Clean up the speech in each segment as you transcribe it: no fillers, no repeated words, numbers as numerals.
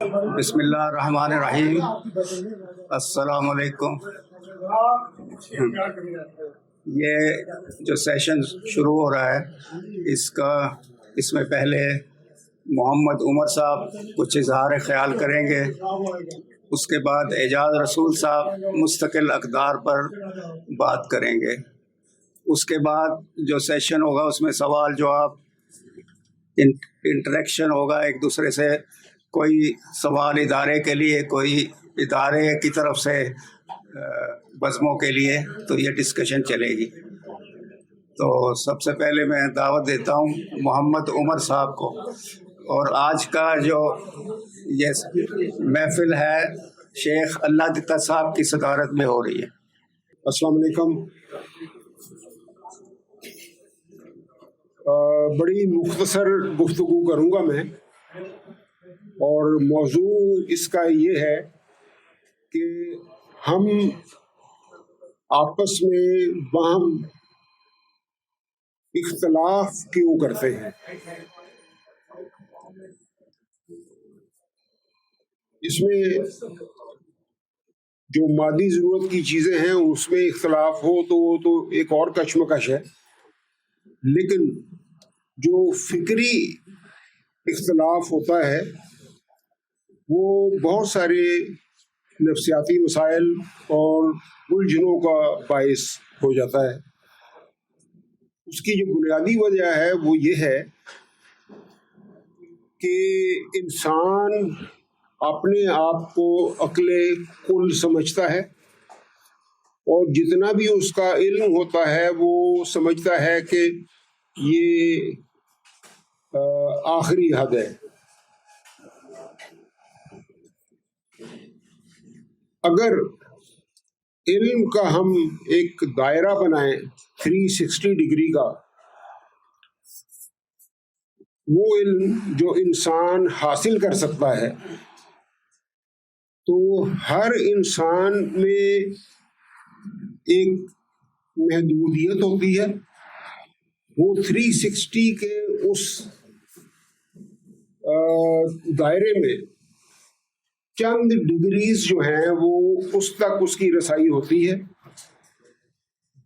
بسم اللہ الرحمن الرحیم. السلام علیکم. یہ جو سیشن شروع ہو رہا ہے اس میں پہلے محمد عمر صاحب کچھ اظہار خیال کریں گے. اس کے بعد اعجاز رسول صاحب مستقل اقدار پر بات کریں گے. اس کے بعد جو سیشن ہوگا اس میں سوال جواب انٹریکشن ہوگا ایک دوسرے سے. کوئی سوال ادارے کے لیے، کوئی ادارے کی طرف سے بزموں کے لیے، تو یہ ڈسکشن چلے گی. تو سب سے پہلے میں دعوت دیتا ہوں محمد عمر صاحب کو. اور آج کا جو یہ محفل ہے شیخ اللہ دتا صاحب کی صدارت میں ہو رہی ہے. السلام علیکم. بڑی مختصر گفتگو کروں گا میں، اور موضوع اس کا یہ ہے کہ ہم آپس میں باہم اختلاف کیوں کرتے ہیں. اس میں جو مادی ضرورت کی چیزیں ہیں اس میں اختلاف ہو تو وہ تو ایک اور کشمکش ہے، لیکن جو فکری اختلاف ہوتا ہے وہ بہت سارے نفسیاتی مسائل اور الجھنوں کا باعث ہو جاتا ہے. اس کی جو بنیادی وجہ ہے وہ یہ ہے کہ انسان اپنے آپ کو عقل کل سمجھتا ہے، اور جتنا بھی اس کا علم ہوتا ہے وہ سمجھتا ہے کہ یہ آخری حد ہے. اگر علم کا ہم ایک دائرہ بنائیں 360 ڈگری کا، وہ علم جو انسان حاصل کر سکتا ہے، تو ہر انسان میں ایک محدودیت ہوتی ہے. وہ 360 کے اس دائرے میں چند ڈگریز جو ہیں وہ اس تک اس کی رسائی ہوتی ہے.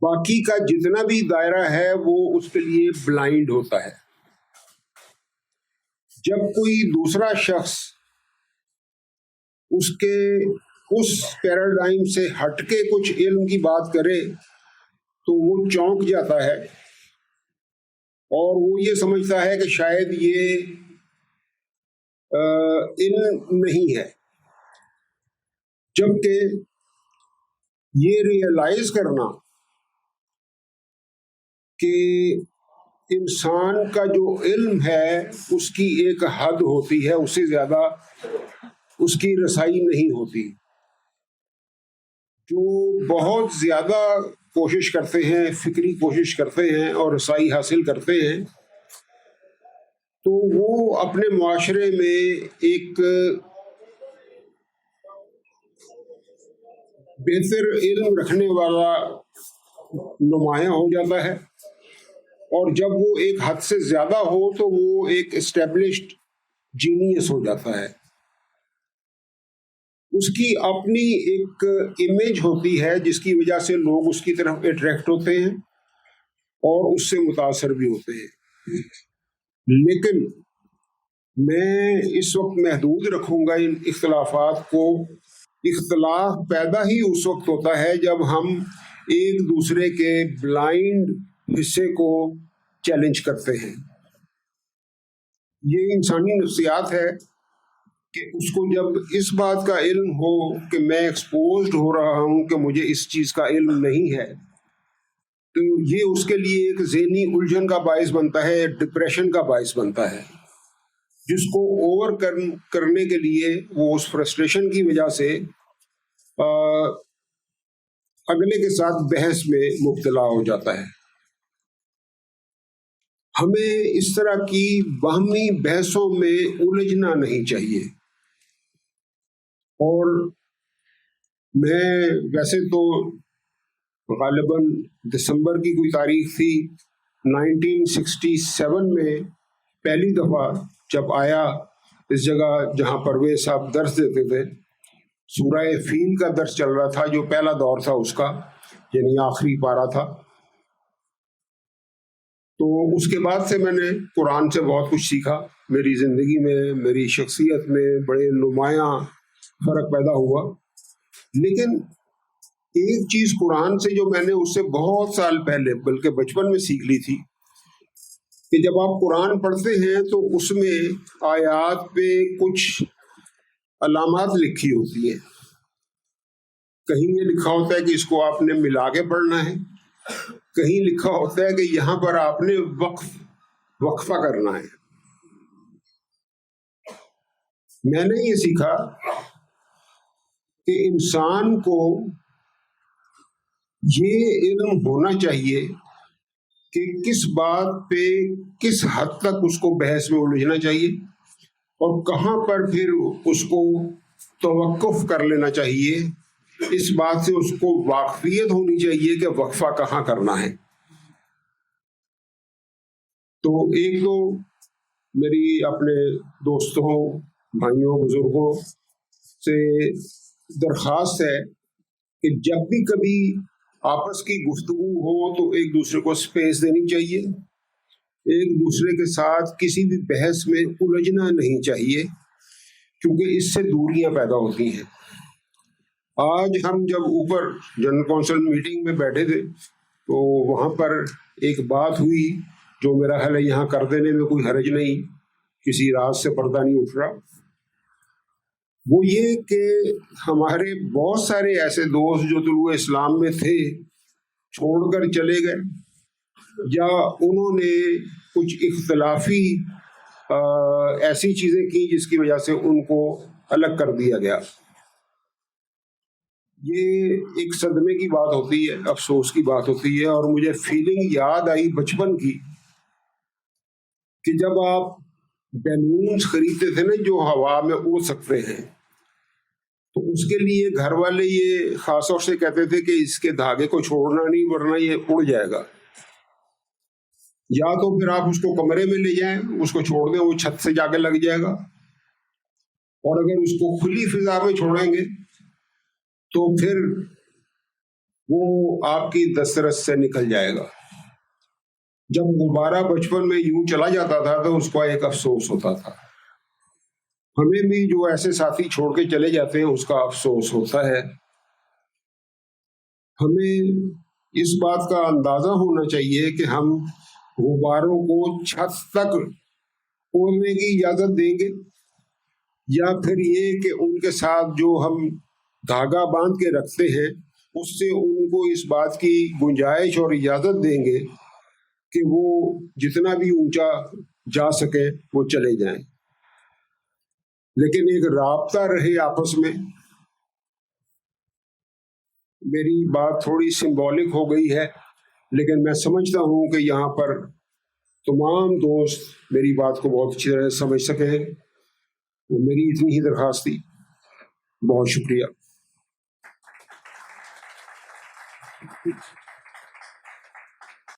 باقی کا جتنا بھی دائرہ ہے وہ اس کے لیے بلائنڈ ہوتا ہے. جب کوئی دوسرا شخص اس پیراڈائم سے ہٹ کے کچھ علم کی بات کرے تو وہ چونک جاتا ہے، اور وہ یہ سمجھتا ہے کہ شاید یہ علم نہیں ہے. جبکہ یہ ریئلائز کرنا کہ انسان کا جو علم ہے اس کی ایک حد ہوتی ہے، اس سے زیادہ اس کی رسائی نہیں ہوتی. جو بہت زیادہ کوشش کرتے ہیں، فکری کوشش کرتے ہیں اور رسائی حاصل کرتے ہیں، تو وہ اپنے معاشرے میں ایک بہتر علم رکھنے والا نمایاں ہو جاتا ہے، اور جب وہ ایک حد سے زیادہ ہو تو وہ ایک اسٹیبلشڈ جینیس ہو جاتا ہے. اس کی اپنی ایک امیج ہوتی ہے جس کی وجہ سے لوگ اس کی طرف اٹریکٹ ہوتے ہیں اور اس سے متاثر بھی ہوتے ہیں. لیکن میں اس وقت محدود رکھوں گا ان اختلافات کو. اختلاف پیدا ہی اس وقت ہوتا ہے جب ہم ایک دوسرے کے بلائنڈ حصے کو چیلنج کرتے ہیں. یہ انسانی نفسیات ہے کہ اس کو جب اس بات کا علم ہو کہ میں ایکسپوزڈ ہو رہا ہوں کہ مجھے اس چیز کا علم نہیں ہے، تو یہ اس کے لیے ایک ذہنی الجھن کا باعث بنتا ہے، ڈپریشن کا باعث بنتا ہے، جس کو اوور کرنے کے لیے وہ اس فرسٹریشن کی وجہ سے اگلے کے ساتھ بحث میں مبتلا ہو جاتا ہے. ہمیں اس طرح کی باہمی بحثوں میں الجھنا نہیں چاہیے. اور میں ویسے تو غالباً دسمبر کی کوئی تاریخ تھی 1967 میں پہلی دفعہ جب آیا اس جگہ جہاں پرویز صاحب درس دیتے تھے، سورہ فیل کا درس چل رہا تھا، جو پہلا دور تھا اس کا، یعنی آخری پارہ تھا. تو اس کے بعد سے میں نے قرآن سے بہت کچھ سیکھا. میری زندگی میں، میری شخصیت میں بڑے نمایاں فرق پیدا ہوا. لیکن ایک چیز قرآن سے جو میں نے اس سے بہت سال پہلے، بلکہ بچپن میں سیکھ لی تھی، کہ جب آپ قرآن پڑھتے ہیں تو اس میں آیات پہ کچھ علامات لکھی ہوتی ہیں. کہیں یہ لکھا ہوتا ہے کہ اس کو آپ نے ملا کے پڑھنا ہے، کہیں لکھا ہوتا ہے کہ یہاں پر آپ نے وقفہ کرنا ہے. میں نے یہ سیکھا کہ انسان کو یہ علم ہونا چاہیے کہ کس بات پہ کس حد تک اس کو بحث میں الجھنا چاہیے اور کہاں پر پھر اس کو توقف کر لینا چاہیے. اس بات سے اس کو واقفیت ہونی چاہیے کہ وقفہ کہاں کرنا ہے. تو ایک تو میری اپنے دوستوں، بھائیوں، بزرگوں سے درخواست ہے کہ جب بھی کبھی آپس کی گفتگو ہو تو ایک دوسرے کو اسپیس دینی چاہیے، ایک دوسرے کے ساتھ کسی بھی بحث میں الجھنا نہیں چاہیے، کیونکہ اس سے دوریاں پیدا ہوتی ہیں. آج ہم جب اوپر جنرل کونسل میٹنگ میں بیٹھے تھے تو وہاں پر ایک بات ہوئی جو میرا خیال ہے یہاں کر دینے میں کوئی حرج نہیں، کسی راز سے پردہ نہیں اٹھ رہا. وہ یہ کہ ہمارے بہت سارے ایسے دوست جو طلوع اسلام میں تھے چھوڑ کر چلے گئے، یا انہوں نے کچھ اختلافی ایسی چیزیں کی جس کی وجہ سے ان کو الگ کر دیا گیا. یہ ایک صدمے کی بات ہوتی ہے، افسوس کی بات ہوتی ہے. اور مجھے فیلنگ یاد آئی بچپن کی کہ جب آپ بیلونز خریدتے تھے نا جو ہوا میں اڑ سکتے ہیں، تو اس کے لیے گھر والے یہ خاص طور سے کہتے تھے کہ اس کے دھاگے کو چھوڑنا نہیں ورنہ یہ اڑ جائے گا. یا تو پھر آپ اس کو کمرے میں لے جائیں، اس کو چھوڑ دیں، وہ چھت سے جا کے لگ جائے گا. اور اگر اس کو کھلی فضا میں چھوڑیں گے تو پھر وہ آپ کی دسترس سے نکل جائے گا. جب دوبارہ بچپن میں یوں چلا جاتا تھا تو اس کو ایک افسوس ہوتا تھا. ہمیں بھی جو ایسے ساتھی چھوڑ کے چلے جاتے ہیں اس کا افسوس ہوتا ہے. ہمیں اس بات کا اندازہ ہونا چاہیے کہ ہم غباروں کو چھت تک اڑنے کی اجازت دیں گے، یا پھر یہ کہ ان کے ساتھ جو ہم دھاگا باندھ کے رکھتے ہیں اس سے ان کو اس بات کی گنجائش اور اجازت دیں گے کہ وہ جتنا بھی اونچا جا سکے وہ چلے جائیں. لیکن ایک رابطہ رہے آپس میں. میری بات تھوڑی سمبولک ہو گئی ہے، لیکن میں سمجھتا ہوں کہ یہاں پر تمام دوست میری بات کو بہت اچھی طرح سمجھ سکے ہیں. میری اتنی ہی درخواست تھی. بہت شکریہ.